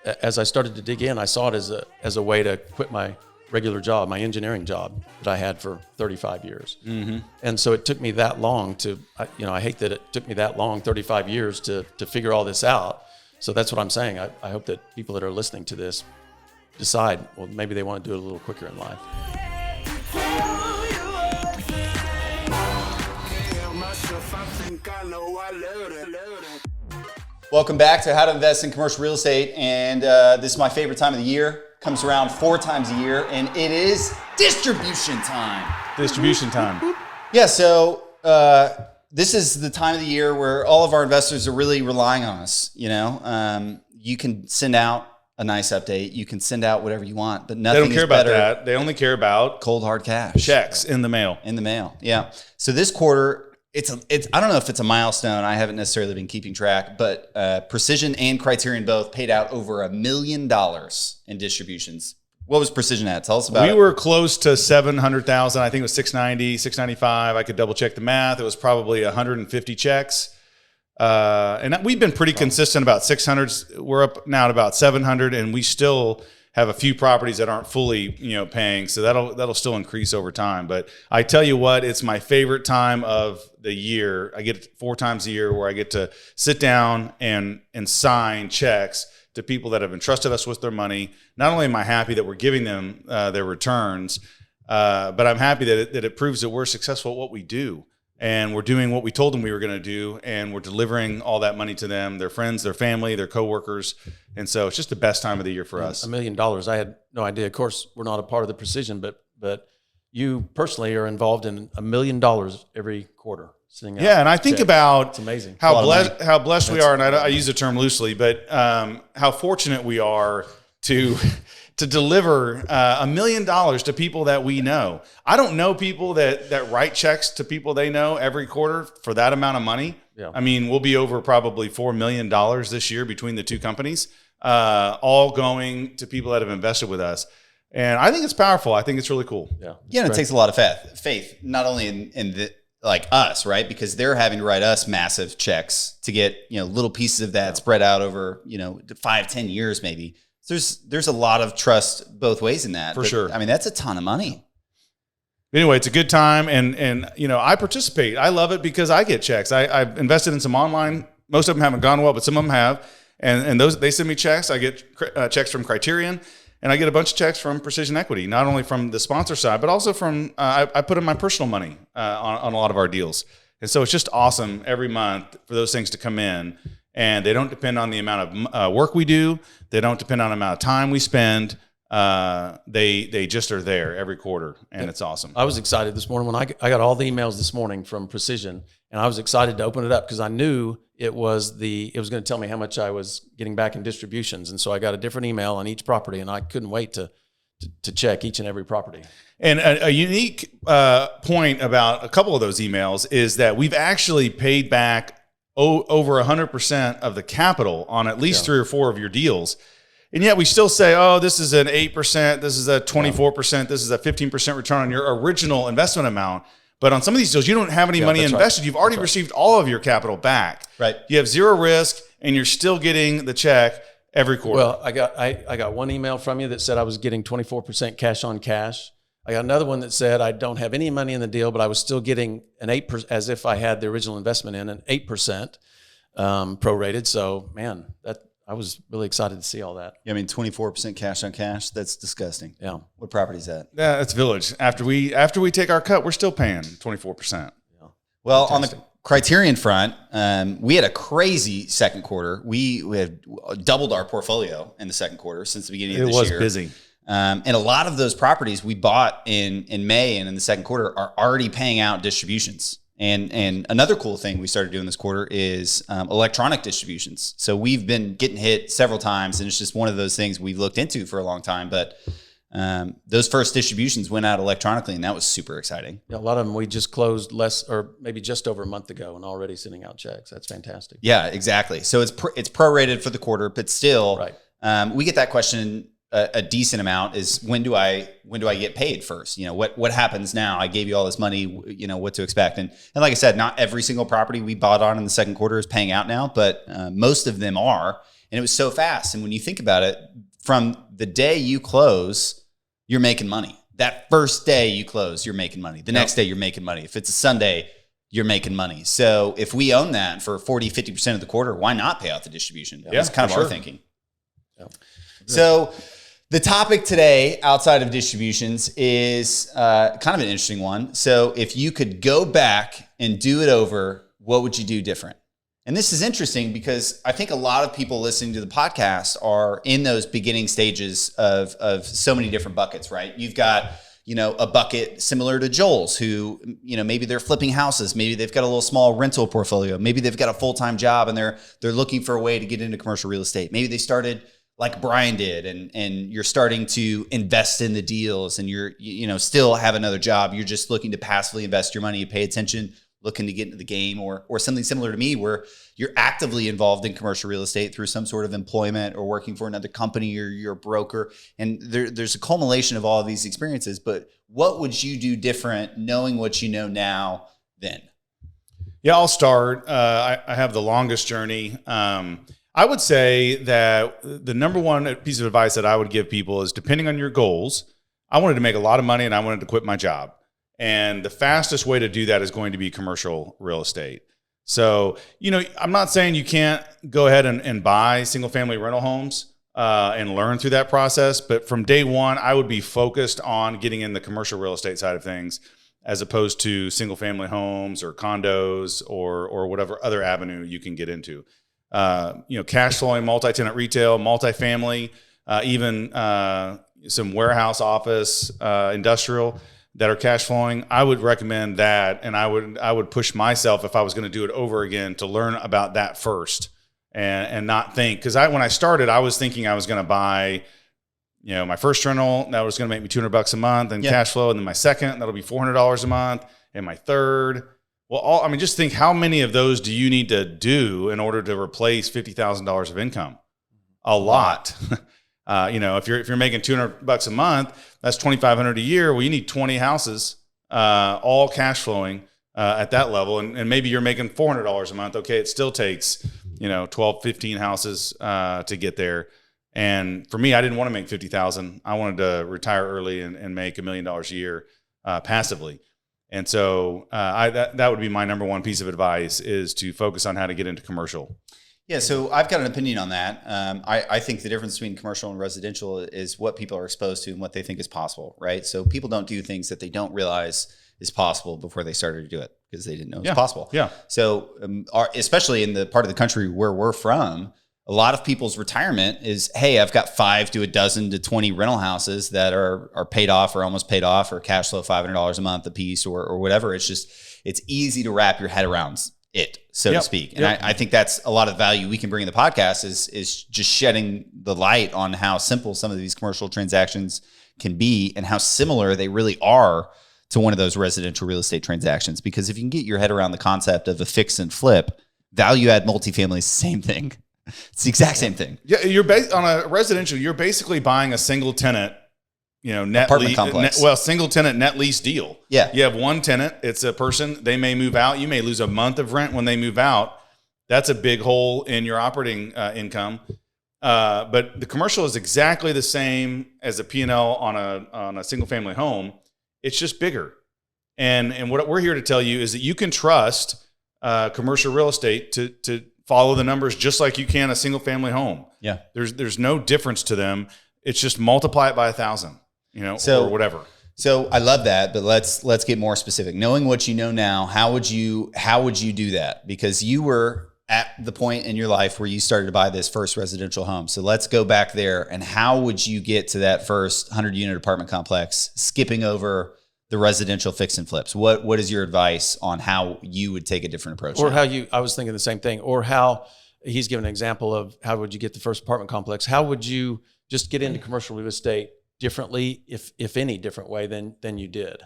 as I started to dig in, I saw it as a way to quit my regular job, my engineering job that I had for 35 years. Mm-hmm. And so it took me that long I hate that it took me that long, 35 years to figure all this out. So that's what I'm saying. I hope that people that are listening to this decide, well, maybe they want to do it a little quicker in life. Welcome back to How to Invest in Commercial Real Estate. And this is my favorite time of the year. Comes around 4 times a year, and it is distribution time. Distribution time. Yeah, so this is the time of the year where all of our investors are really relying on us. You can send out a nice update. You can send out whatever you want, but nothing is better. They don't care about that. They only care about cold hard cash. Checks in the mail. In the mail, yeah. So this quarter, it's I don't know if it's a milestone. I haven't necessarily been keeping track, but Precision and Criterion both paid out over $1 million in distributions. What was Precision at? Tell us about it. We were close to 700,000. I think it was 690, 695. I could double check the math. It was probably 150 checks. And we've been pretty consistent about 600. We're up now at about 700, and we still have a few properties that aren't fully, paying. So that'll still increase over time. But I tell you what, it's my favorite time of the year. I get 4 times a year where I get to sit down and sign checks to people that have entrusted us with their money. Not only am I happy that we're giving them their returns, but I'm happy that it proves that we're successful at what we do. And we're doing what we told them we were going to do, and we're delivering all that money to them, their friends, their family, their coworkers. And so it's just the best time of the year for us. $1 million. I had no idea. Of course, we're not a part of the Precision, but you personally are involved in $1 million every quarter. Yeah, and I think about it's amazing. how blessed we are, and I use the term loosely, but how fortunate we are to deliver $1 million to people that we know. I don't know people that write checks to people they know every quarter for that amount of money. Yeah. I mean, we'll be over probably $4 million this year between the two companies, all going to people that have invested with us. And I think it's powerful. I think it's really cool. Yeah, and it takes a lot of faith, not only in the like us, right? Because they're having to write us massive checks to get, little pieces of that spread out over, 5-10 years maybe. So there's a lot of trust both ways in that. For sure. I mean, that's a ton of money. Anyway, it's a good time, and I participate. I love it because I get checks. I've invested in some online. Most of them haven't gone well, but some of them have. And those, they send me checks. I get checks from Criterion, and I get a bunch of checks from Precision Equity, not only from the sponsor side, but also from I put in my personal money on a lot of our deals. And so it's just awesome every month for those things to come in. And they don't depend on the amount of work we do. They don't depend on the amount of time we spend. They just are there every quarter, and it's awesome. I was excited this morning when I got all the emails this morning from Precision, and I was excited to open it up because I knew it was going to tell me how much I was getting back in distributions. And so I got a different email on each property, and I couldn't wait to check each and every property. And a unique point about a couple of those emails is that we've actually paid back over 100% of the capital on at least 3 or 4 of your deals. And yet we still say, oh, this is an 8%, this is a 24%, this is a 15% return on your original investment amount. But on some of these deals, you don't have any money invested. Right. You've already received all of your capital back. Right. You have zero risk, and you're still getting the check every quarter. Well, I got one email from you that said I was getting 24% cash on cash. I got another one that said I don't have any money in the deal, but I was still getting an 8%, as if I had the original investment in, an 8% prorated. So, man, I was really excited to see all that. Yeah, I mean, 24% cash on cash, that's disgusing. Yeah. What property is that? Yeah, it's Village. After we take our cut, we're still paying 24%. Yeah. Well, fantastic. On the Criterion front, we had a crazy second quarter. We had doubled our portfolio in the second quarter since the beginning of this year. It was busy. And a lot of those properties we bought in May and in the second quarter are already paying out distributions. And another cool thing we started doing this quarter is electronic distributions. So we've been getting hit several times, and it's just one of those things we've looked into for a long time. But those first distributions went out electronically, and that was super exciting. Yeah, a lot of them we just closed less or maybe just over a month ago and already sending out checks. That's fantastic. Yeah, exactly. So it's prorated for the quarter, but still, right. We get that question a decent amount is when do I get paid first? What happens now? I gave you all this money, what to expect. And like I said, not every single property we bought on in the second quarter is paying out now, but most of them are. And it was so fast. And when you think about it, from the day you close, you're making money. That first day you close, you're making money. The next day you're making money. If it's a Sunday, you're making money. So if we own that for 40, 50% of the quarter, why not pay out the distribution? That's kind of our thinking. Yeah. So the topic today outside of distributions is kind of an interesting one. So if you could go back and do it over, what would you do different? And this is interesting because I think a lot of people listening to the podcast are in those beginning stages of so many different buckets, right? You've got, a bucket similar to Joel's who, maybe they're flipping houses. Maybe they've got a little small rental portfolio. Maybe they've got a full-time job and they're looking for a way to get into commercial real estate. Maybe they started like Brian did and you're starting to invest in the deals and you're, still have another job. You're just looking to passively invest your money, you pay attention, looking to get into the game, or something similar to me where you're actively involved in commercial real estate through some sort of employment or working for another company or you're a broker. And there's a culmination of all of these experiences. But what would you do different knowing what you know now then? Yeah, I'll start. I have the longest journey. I would say that the number one piece of advice that I would give people is, depending on your goals, I wanted to make a lot of money and I wanted to quit my job. And the fastest way to do that is going to be commercial real estate. So, I'm not saying you can't go ahead and buy single family rental homes and learn through that process. But from day one, I would be focused on getting in the commercial real estate side of things, as opposed to single family homes or condos or whatever other avenue you can get into. Cash flowing, multi-tenant retail, multifamily, even some warehouse, office, industrial that are cash flowing. I would recommend that. And I would push myself, if I was going to do it over again, to learn about that first and not think, because when I started, I was thinking I was going to buy, my first rental, that was going to make me $200 a month and cash flow. And then my second, that'll be $400 a month. And my third, well, just think, how many of those do you need to do in order to replace $50,000 of income? A lot. If you're making $200 a month, that's $2,500 a year. Well, you need 20 houses, all cash flowing at that level. And maybe you're making $400 a month. Okay. It still takes, 12, 15 houses to get there. And for me, I didn't want to make 50,000. I wanted to retire early and make $1 million a year passively. And so that would be my number one piece of advice, is to focus on how to get into commercial. Yeah, so I've got an opinion on that. I think the difference between commercial and residential is what people are exposed to and what they think is possible, right? So people don't do things that they don't realize is possible before they started to do it because they didn't know it was possible. Yeah. So especially in the part of the country where we're from, a lot of people's retirement is, hey, I've got 5 to a dozen to 20 rental houses that are paid off or almost paid off, or cash flow $500 a month a piece or whatever. It's easy to wrap your head around it, so to speak. And I think that's a lot of value we can bring in the podcast is just shedding the light on how simple some of these commercial transactions can be and how similar they really are to one of those residential real estate transactions. Because if you can get your head around the concept of a fix and flip, value add multifamily is the same thing. It's the exact same thing. Yeah, on a residential, you're basically buying a single tenant, net apartment complex. Single tenant net lease deal. Yeah. You have one tenant, it's a person, they may move out. You may lose a month of rent when they move out. That's a big hole in your operating income. But the commercial is exactly the same as a P&L on a single family home. It's just bigger. And what we're here to tell you is that you can trust commercial real estate to follow the numbers just like you can a single family home. Yeah. There's no difference to them. It's just multiply it by 1,000, or whatever. So I love that, but let's get more specific. Knowing what you know now, how would you do that? Because you were at the point in your life where you started to buy this first residential home. So let's go back there. And how would you get to that first 100-unit apartment complex, skipping over the residential fix and flips? What is your advice on how you would take a different approach? Or I was thinking the same thing, or how he's given an example of how would you get the first apartment complex? How would you just get into commercial real estate differently, if any different way than you did?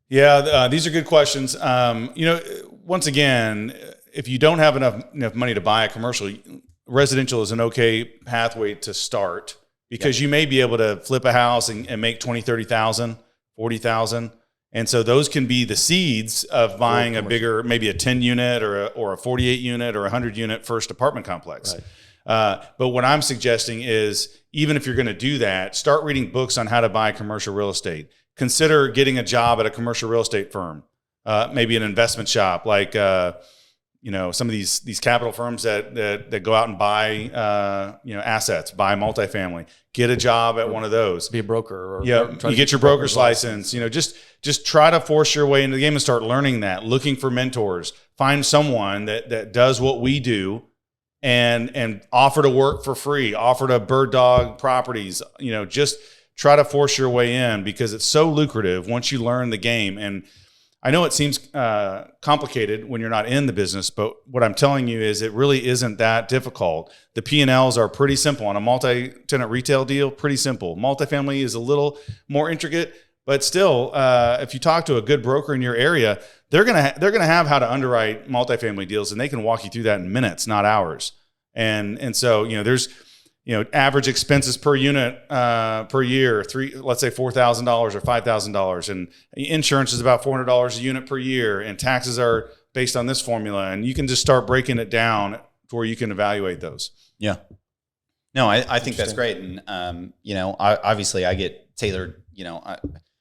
Yeah, these are good questions. Once again, if you don't have enough money to buy a commercial, residential is an okay pathway to start, because you may be able to flip a house and make 20, 30,000, 40,000. And so those can be the seeds of buying a bigger, maybe a 10 unit or a 48 unit or 100 unit first apartment complex. Right. But what I'm suggesting is, even if you're going to do that, start reading books on how to buy commercial real estate. Consider getting a job at a commercial real estate firm, maybe an investment shop, like some of these capital firms that go out and buy assets, buy multifamily. Get a job at one of those. Be a broker. Or you get your broker's license. Just try to force your way into the game and start learning that. Looking for mentors. Find someone that does what we do, and offer to work for free. Offer to bird dog properties. Just try to force your way in, because it's so lucrative once you learn the game. And I know it seems complicated when you're not in the business, but what I'm telling you is it really isn't that difficult. The P&Ls are pretty simple. On a multi-tenant retail deal, pretty simple. Multifamily is a little more intricate, but still, if you talk to a good broker in your area, they're gonna have how to underwrite multifamily deals, and they can walk you through that in minutes, not hours. And so there's average expenses per unit per year, let's say $4,000 or $5,000, and insurance is about $400 a unit per year, and taxes are based on this formula, and you can just start breaking it down to where you can evaluate those. Yeah. No, I think that's great, and obviously I get tailored.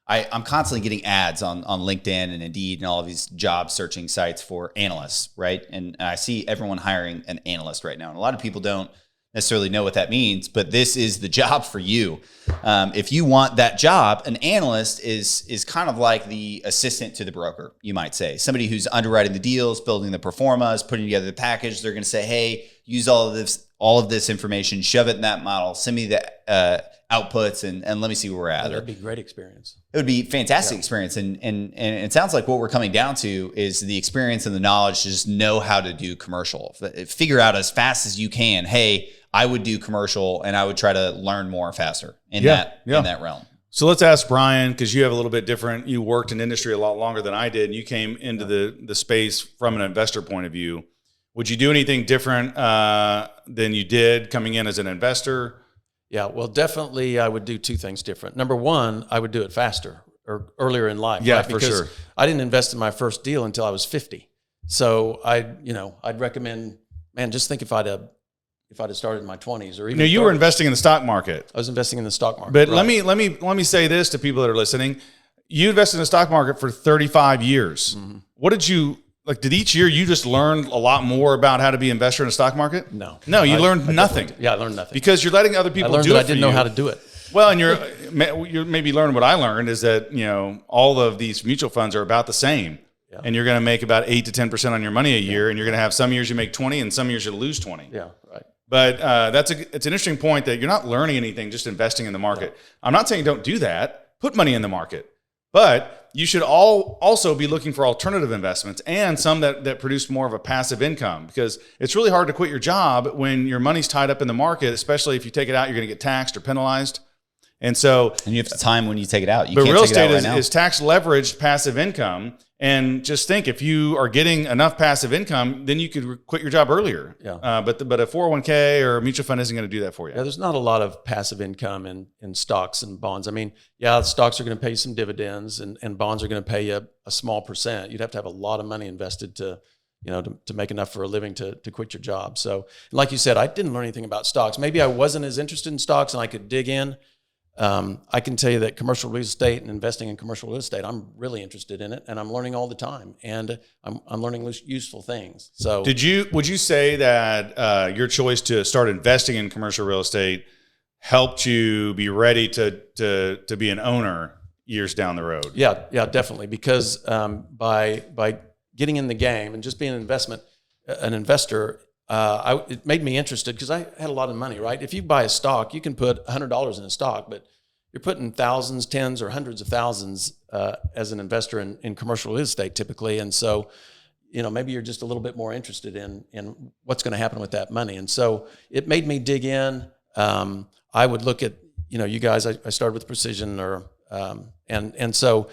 I'm constantly getting ads on LinkedIn and Indeed and all of these job searching sites for analysts, right? And I see everyone hiring an analyst right now, and a lot of people don't necessarily know what that means, but this is the job for you. If you want that job, an analyst is kind of like the assistant to the broker, you might say. Somebody who's underwriting the deals, building the pro formas, putting together the package. They're going to say, hey, use all of this information, shove it in that model, send me the outputs, and let me see where we're at. That'd be a great experience. It would be fantastic experience. And it sounds like what we're coming down to is the experience and the knowledge to just know how to do commercial. Figure out as fast as you can, hey, I would do commercial, and I would try to learn more faster in that realm. So let's ask Brian, because you have a little bit different. You worked in industry a lot longer than I did, and you came into the space from an investor point of view. Would you do anything different than you did coming in as an investor? Yeah, well, definitely I would do two things different. Number one, I would do it faster or earlier in life. Yeah, right? for because sure. I didn't invest in my first deal until I was 50. So I'd recommend, man, just think if I'd have started in my 20s or even. You were investing in the stock market. I was investing in the stock market. But right. let me say this to people that are listening. You invested in the stock market for 35 years. Mm-hmm. What did you like? Did each year you just learn a lot more about how to be an investor in the stock market? No, you learned nothing. Yeah, I learned nothing because you're letting other people I learned do that it. I didn't know how to do it. Well, and you're maybe learning what I learned is that all of these mutual funds are about the same. Yeah. And you're going to make about 8 to 10% on your money a year, and you're going to have some years you make 20, and some years you lose 20. Yeah, right. But it's an interesting point that you're not learning anything just investing in the market. Yeah. I'm not saying don't do that. Put money in the market. But you should also be looking for alternative investments and some that produce more of a passive income, because it's really hard to quit your job when your money's tied up in the market, especially if you take it out, you're going to get taxed or penalized. And you have to time when you take it out. But real estate is tax leveraged passive income. And just think, if you are getting enough passive income, then you could quit your job earlier. Yeah. But a 401k or a mutual fund isn't going to do that for you. Yeah, there's not a lot of passive income in stocks and bonds. I mean, yeah, stocks are going to pay you some dividends, and bonds are going to pay you a small percent. You'd have to have a lot of money invested to make enough for a living to quit your job. So, like you said, I didn't learn anything about stocks. Maybe I wasn't as interested in stocks and I could dig in. I can tell you that commercial real estate and investing in commercial real estate, I'm really interested in it, and I'm learning all the time, and I'm learning useful things. So, would you say that your choice to start investing in commercial real estate helped you be ready to be an owner years down the road? Yeah, definitely. Because by getting in the game and just being an investor. It made me interested because I had a lot of money, right? If you buy a stock, you can put $100 in a stock, but you're putting thousands, tens, or hundreds of thousands as an investor in commercial real estate typically. And so, maybe you're just a little bit more interested in what's going to happen with that money. And so it made me dig in. I would look at, you guys, I started with Precision and so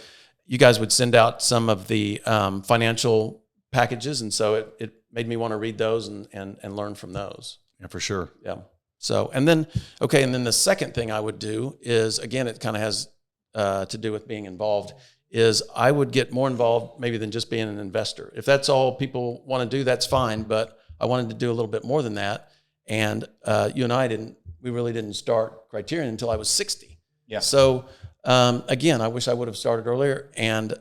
you guys would send out some of the financial packages. And so it made me want to read those and learn from those. Yeah, for sure. Yeah. So, and then the second thing I would do is, again, it kind of has to do with being involved, is I would get more involved maybe than just being an investor. If that's all people want to do, that's fine. But I wanted to do a little bit more than that. And you and we really didn't start Criterion until I was 60. Yeah. So again, I wish I would have started earlier, and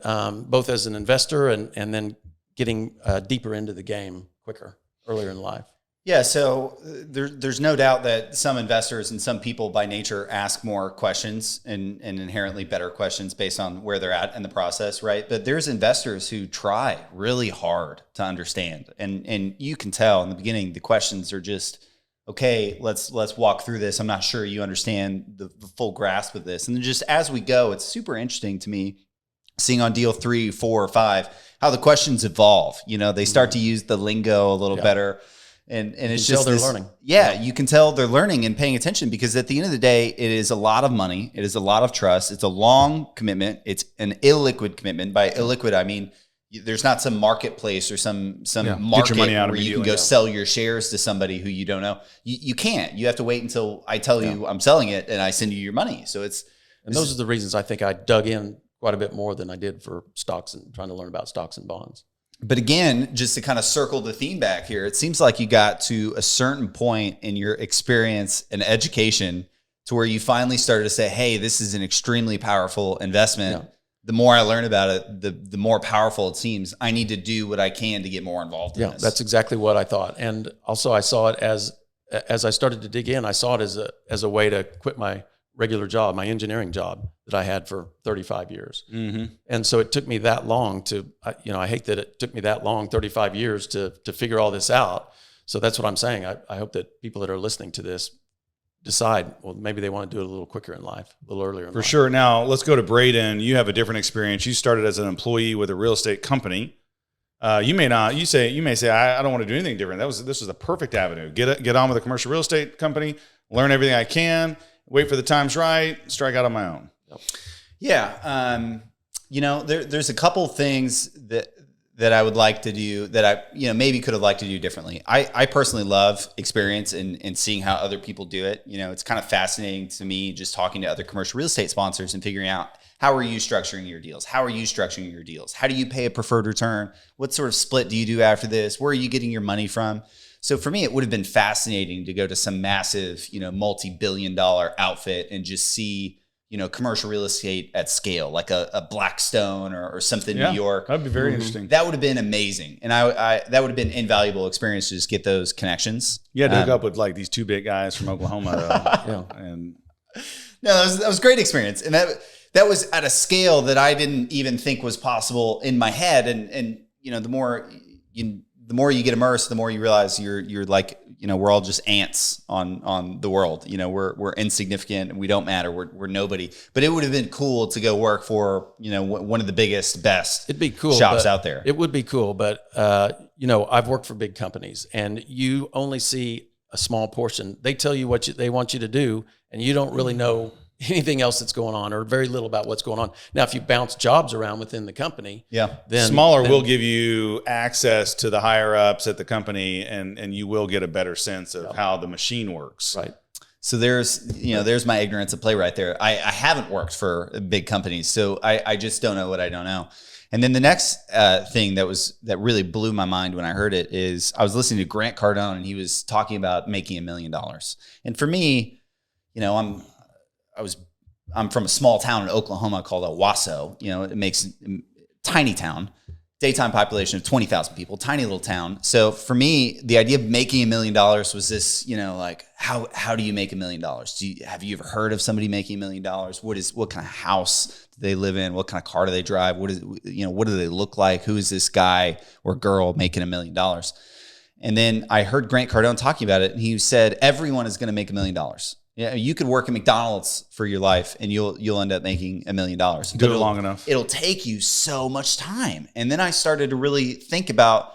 both as an investor and then getting deeper into the game quicker, earlier in life. Yeah, so there's no doubt that some investors and some people by nature ask more questions and inherently better questions based on where they're at in the process, right? But there's investors who try really hard to understand. And you can tell in the beginning, the questions are just, okay, let's walk through this. I'm not sure you understand the full grasp of this. And then just as we go, it's super interesting to me seeing on deal 3, 4, or 5, how the questions evolve. You know, they start to use the lingo a little better. And it's just they're learning. Yeah, you can tell they're learning and paying attention, because at the end of the day, it is a lot of money. It is a lot of trust. It's a long commitment. It's an illiquid commitment. By illiquid, I mean there's not some marketplace or some market where you can go sell your shares to somebody who you don't know. You can't. You have to wait until I tell you I'm selling it and I send you your money. So those are the reasons I think I dug in quite a bit more than I did for stocks and trying to learn about stocks and bonds. But again, just to kind of circle the theme back here, it seems like you got to a certain point in your experience and education to where you finally started to say, hey, this is an extremely powerful investment. Yeah. The more I learn about it, the more powerful it seems. I need to do what I can to get more involved in this. That's exactly what I thought. And also I saw it as I started to dig in, I saw it as a way to quit my regular job, my engineering job that I had for 35 years. Mm-hmm. And so it took me that long I hate that it took me that long, 35 years to figure all this out. So that's what I'm saying. I hope that people that are listening to this decide, well, maybe they want to do it a little quicker in life, a little earlier in life. For sure. Now let's go to Braden. You have a different experience. You started as an employee with a real estate company. You may say, I don't want to do anything different. This was the perfect avenue. Get on with a commercial real estate company, learn everything I can, wait for the times right, strike out on my own. Yep. Yeah. There's a couple things that I would like to do that I, maybe could have liked to do differently. I personally love experience and seeing how other people do it. It's kind of fascinating to me just talking to other commercial real estate sponsors and figuring out, how are you structuring your deals? How are you structuring your deals? How do you pay a preferred return? What sort of split do you do after this? Where are you getting your money from? So for me, it would have been fascinating to go to some massive, multi-billion-dollar outfit and just see, commercial real estate at scale, like a Blackstone or something in New York. That'd be very interesting. That would have been amazing. And I that would have been invaluable experience to just get those connections. Yeah, to hook up with like these two big guys from Oklahoma. And no, that was a great experience. And that was at a scale that I didn't even think was possible in my head. And the more you get immersed, the more you realize you're like, we're all just ants on the world. We're insignificant and we don't matter. We're nobody. But it would have been cool to go work for, one of the biggest, best It'd be cool, shops out there. It would be cool. But, I've worked for big companies and you only see a small portion. They tell you what they want you to do and you don't really know anything else that's going on or very little about what's going on. Now, if you bounce jobs around within the company, then smaller will give you access to the higher ups at the company and you will get a better sense of how the machine works. Right. So there's my ignorance at play right there. I haven't worked for big companies, so I just don't know what I don't know. And then the next thing that really blew my mind when I heard it is I was listening to Grant Cardone and he was talking about making $1 million. And for me, I'm from a small town in Oklahoma called El Waso. It makes tiny town, daytime population of 20,000 people, tiny little town. So for me, the idea of making $1 million was this, like how do you make $1 million? Have you ever heard of somebody making $1 million? What kind of house do they live in? What kind of car do they drive? What do they look like? Who is this guy or girl making $1 million? And then I heard Grant Cardone talking about it, and he said everyone is going to make $1 million. Yeah, you could work at McDonald's for your life and you'll end up making $1 million. Do it long enough. It'll take you so much time. And then I started to really think about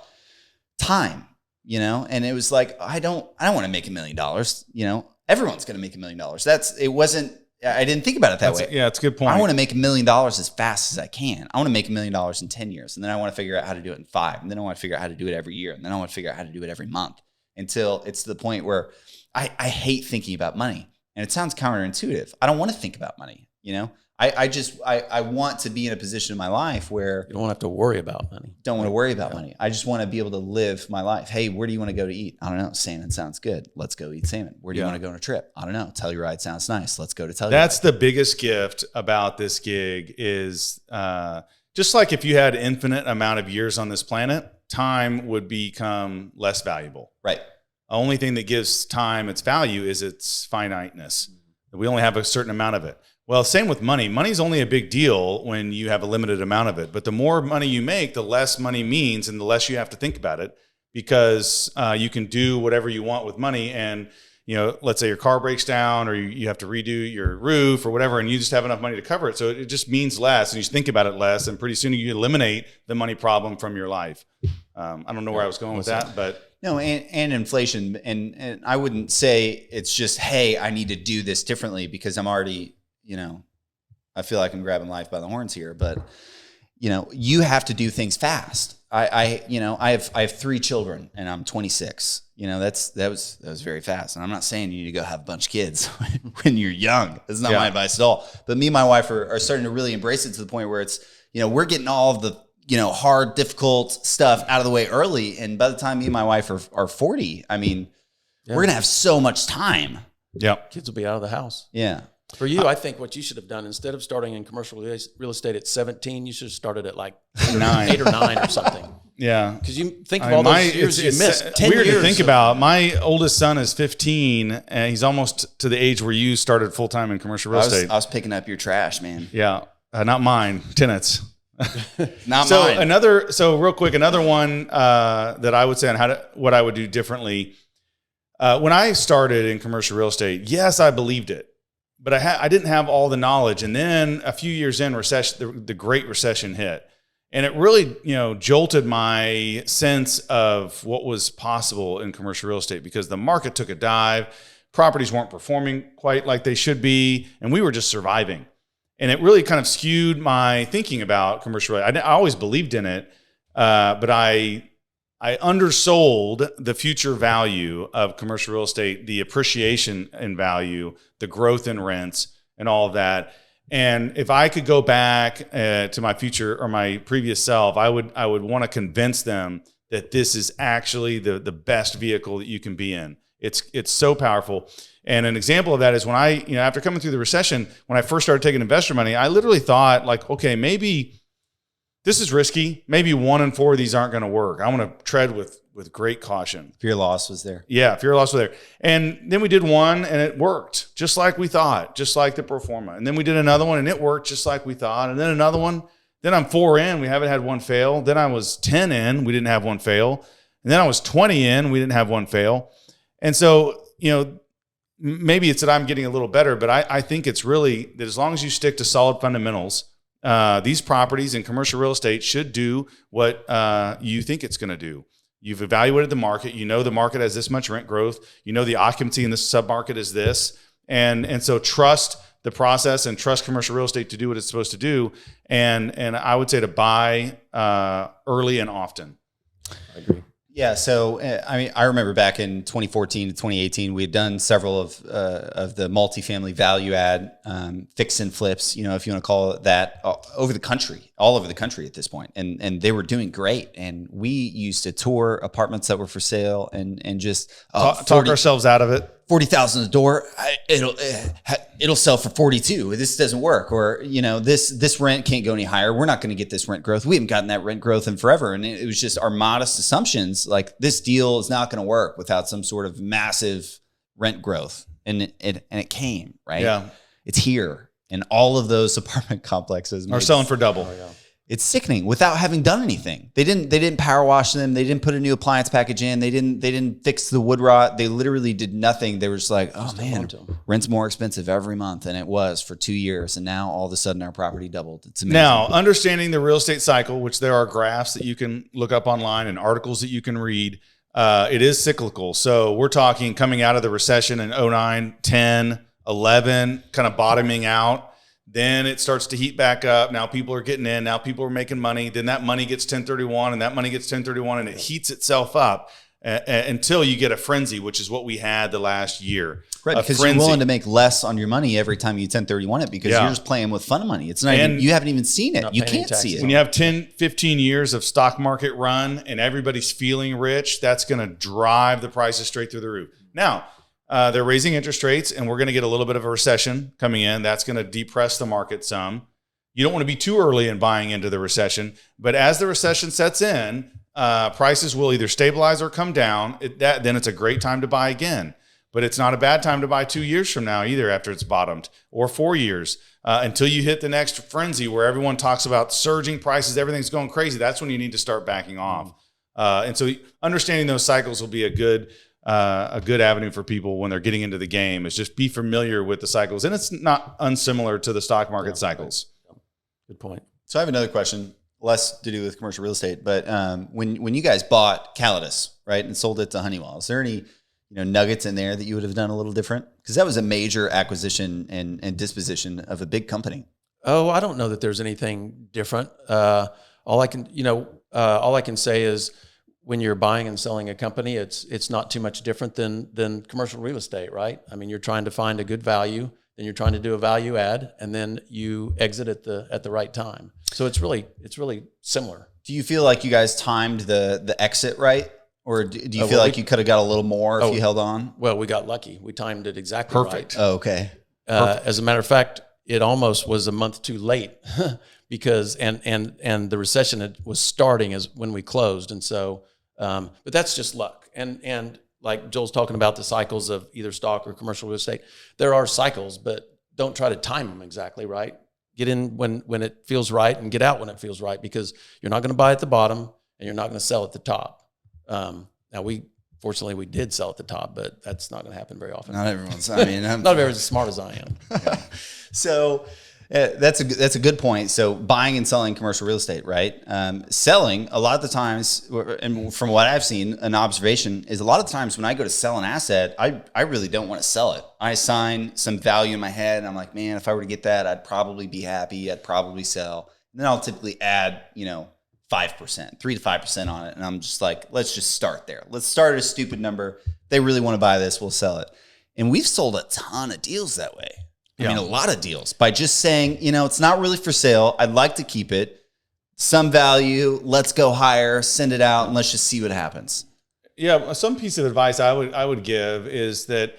time, and it was like, I don't want to make $1 million. Everyone's going to make $1 million. I didn't think about it that way. Yeah, it's a good point. I want to make $1 million as fast as I can. I want to make $1 million in 10 years. And then I want to figure out how to do it in 5. And then I want to figure out how to do it every year. And then I want to figure out how to do it every month until it's to the point where I hate thinking about money. And it sounds counterintuitive. I don't want to think about money. You know, I want to be in a position in my life where You don't have to worry about money. don't want to worry about money. I just want to be able to live my life. Hey, where do you want to go to eat? I don't know. Salmon sounds good. Let's go eat salmon. Where do you want to go on a trip? I don't know. Telluride sounds nice. Let's go to Telluride. That's the biggest gift about this gig is just like if you had infinite amount of years on this planet, time would become less valuable. Right. The only thing that gives time its value is its finiteness. We only have a certain amount of it. Well, same with money. Money's only a big deal when you have a limited amount of it. But the more money you make, the less money means and the less you have to think about it because you can do whatever you want with money. And, you know, let's say your car breaks down or you have to redo your roof or whatever, and you just have enough money to cover it. So it just means less and you think about it less. And pretty soon you eliminate the money problem from your life. I don't know where I was going with that, but... No, and inflation. And I wouldn't say it's just, hey, I need to do this differently because I'm already... You know, I feel like I'm grabbing life by the horns here, but you know, you have to do things fast. I have 3 children and I'm 26. You know, that was very fast. And I'm not saying you need to go have a bunch of kids when you're young. That's not my advice at all. But me and my wife are starting to really embrace it to the point where it's, you know, we're getting all of the, you know, hard, difficult stuff out of the way early. And by the time me and my wife are 40, I mean, we're going to have so much time. Yeah. Kids will be out of the house. Yeah. For you, I think what you should have done, instead of starting in commercial real estate at 17, you should have started at like 8 or 9 or something. Yeah. Because you think of all those years you missed. 10 weird years to think about. My oldest son is 15, and he's almost to the age where you started full-time in commercial real estate. I was picking up your trash, man. Yeah. Not mine. Tenants. Not mine. So real quick, another one that I would say on what I would do differently. When I started in commercial real estate, yes, I believed it. But I didn't have all the knowledge. And then a few years in, the Great Recession hit. And it really, you know, jolted my sense of what was possible in commercial real estate because the market took a dive. Properties weren't performing quite like they should be. And we were just surviving. And it really kind of skewed my thinking about commercial real estate. I always believed in it, but I undersold the future value of commercial real estate, the appreciation in value, the growth in rents, and all of that. And if I could go back to my future or my previous self, I would want to convince them that this is actually the best vehicle that you can be in. It's so powerful. And an example of that is when after coming through the recession, when I first started taking investor money, I literally thought like, okay, maybe this is risky. Maybe 1 in 4 of these aren't going to work. I want to tread with great caution. Fear loss was there. Yeah, fear loss was there. And then we did one and it worked just like we thought, just like the pro forma. And then we did another one and it worked just like we thought. And then another one. Then I'm 4 in. We haven't had one fail. Then I was 10 in. We didn't have one fail. And then I was 20 in. We didn't have one fail. And so, you know, maybe it's that I'm getting a little better, but I think it's really that as long as you stick to solid fundamentals, these properties in commercial real estate should do what you think it's going to do. You've evaluated the market. You know the market has this much rent growth. You know the occupancy in this submarket is this. And so trust the process and trust commercial real estate to do what it's supposed to do. And I would say to buy early and often. I agree. Yeah, so I mean, I remember back in 2014 to 2018, we had done several of the multifamily value add fix and flips, you know, if you want to call it that, all over the country at this point, and they were doing great. And we used to tour apartments that were for sale and just talk ourselves out of it. 40,000 a door, it'll sell for 42. This doesn't work, or you know, this rent can't go any higher. We're not going to get this rent growth. We haven't gotten that rent growth in forever, and it was just our modest assumptions. Like this deal is not going to work without some sort of massive rent growth, and it came right. Yeah, it's here, and all of those apartment complexes are selling for double. Oh, yeah. It's sickening without having done anything. They didn't power wash them. They didn't put a new appliance package in. They didn't fix the wood rot. They literally did nothing. They were just like, oh man, rent's more expensive every month. And it was for 2 years. And now all of a sudden our property doubled. It's amazing. Now, understanding the real estate cycle, which there are graphs that you can look up online and articles that you can read, it is cyclical. So we're talking coming out of the recession in 09, 10, 11, kind of bottoming out. Then it starts to heat back up. Now people are getting in. Now people are making money. Then that money gets 1031 and that money gets 1031 and it heats itself up. until you get a frenzy, which is what we had the last year. Right, because you're willing to make less on your money every time you 1031 it because you're just playing with fun money. It's not even, you haven't even seen it. You can't see it. When you have 10, 15 years of stock market run and everybody's feeling rich, that's going to drive the prices straight through the roof. Now, they're raising interest rates and we're going to get a little bit of a recession coming in. That's going to depress the market some. You don't want to be too early in buying into the recession, but as the recession sets in, prices will either stabilize or come down. Then it's a great time to buy again. But it's not a bad time to buy 2 years from now either after it's bottomed, or 4 years, until you hit the next frenzy where everyone talks about surging prices, everything's going crazy. That's when you need to start backing off. And so understanding those cycles will be a good avenue for people when they're getting into the game, is just be familiar with the cycles. And it's not unsimilar to the stock market cycles. Good point. So I have another question, less to do with commercial real estate, but when you guys bought Calidus, right, and sold it to Honeywell, is there any nuggets in there that you would have done a little different? Because that was a major acquisition and disposition of a big company. Oh, I don't know that there's anything different. All I can say is when you're buying and selling a company, it's not too much different than commercial real estate, right? I mean, you're trying to find a good value, then you're trying to do a value add, and then you exit at the right time. So it's really similar. Do you feel like you guys timed the exit right? Or do you feel like you could have got a little more if you held on? Well, we got lucky. We timed it exactly perfect. Right. Oh, okay. As a matter of fact, it almost was a month too late because and the recession was starting as when we closed, and so but that's just luck. And like Joel's talking about the cycles of either stock or commercial real estate, there are cycles, but don't try to time them exactly right. Get in when it feels right and get out when it feels right, because you're not going to buy at the bottom and you're not going to sell at the top. Now fortunately we did sell at the top, but that's not going to happen very often. Not everyone's. I mean, not everyone's as smart as I am. Yeah. So that's a good point. So buying and selling commercial real estate, right? Selling a lot of the times, and from what I've seen, an observation is a lot of the times when I go to sell an asset, I really don't want to sell it. I assign some value in my head, and I'm like, man, if I were to get that, I'd probably be happy. I'd probably sell. And then I'll typically add, 5%, 3 to 5% on it. And I'm just like, let's just start there. Let's start at a stupid number. They really want to buy this, we'll sell it. And we've sold a ton of deals that way. I mean, a lot of deals by just saying, it's not really for sale. I'd like to keep it. Some value, let's go higher, send it out, and let's just see what happens. Yeah, some piece of advice I would give is that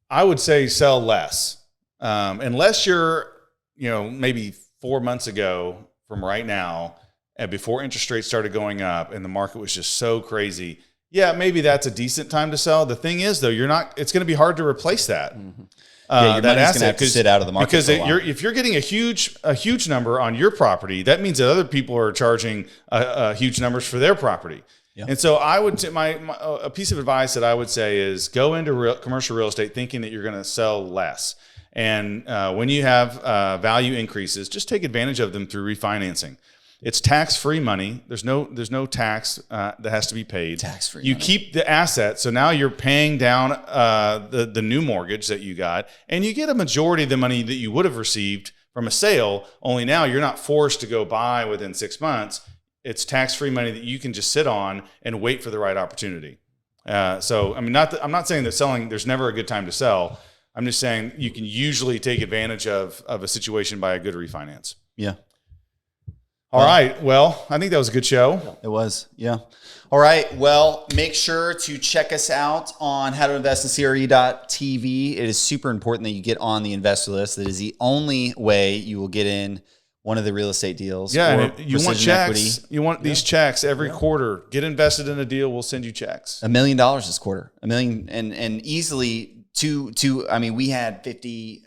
I would say sell less. Unless you're, maybe 4 months ago from right now, and before interest rates started going up and the market was just so crazy, yeah, maybe that's a decent time to sell. The thing is, though, it's going to be hard to replace that. Mm-hmm. Your money's going to have to sit out of the market because if you're getting a huge number on your property, that means that other people are charging huge numbers for their property. Yeah. And so I would a piece of advice that I would say is go into commercial real estate thinking that you're going to sell less. And when you have value increases, just take advantage of them through refinancing. It's tax-free money. There's no tax that has to be paid. Tax-free. You keep the asset, so now you're paying down the new mortgage that you got, and you get a majority of the money that you would have received from a sale. Only now you're not forced to go buy within 6 months. It's tax-free money that you can just sit on and wait for the right opportunity. So I mean, I'm not saying that selling, there's never a good time to sell. I'm just saying you can usually take advantage of a situation by a good refinance. Yeah. All right. Well, I think that was a good show. It was. Yeah. All right. Well, make sure to check us out on howtoinvestinCRE.tv. It is super important that you get on the investor list. That is the only way you will get in one of the real estate deals. Yeah. And you want checks. Equity. You want these checks every quarter. Get invested in a deal. We'll send you checks. $1 million this quarter. $1 million and easily I mean, we had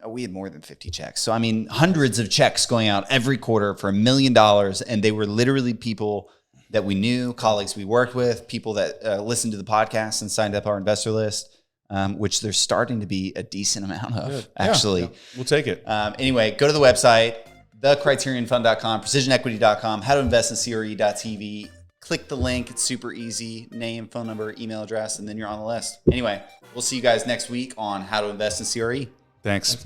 more than 50 checks. So, I mean, hundreds of checks going out every quarter for $1 million. And they were literally people that we knew, colleagues we worked with, people that listened to the podcast and signed up our investor list, which there's starting to be a decent amount of, actually. Yeah. We'll take it. Anyway, go to the website, thecriterionfund.com, precisionequity.com, howtoinvestinCRE.tv. Click the link. It's super easy. Name, phone number, email address, and then you're on the list. Anyway, we'll see you guys next week on How to Invest in CRE. Thanks.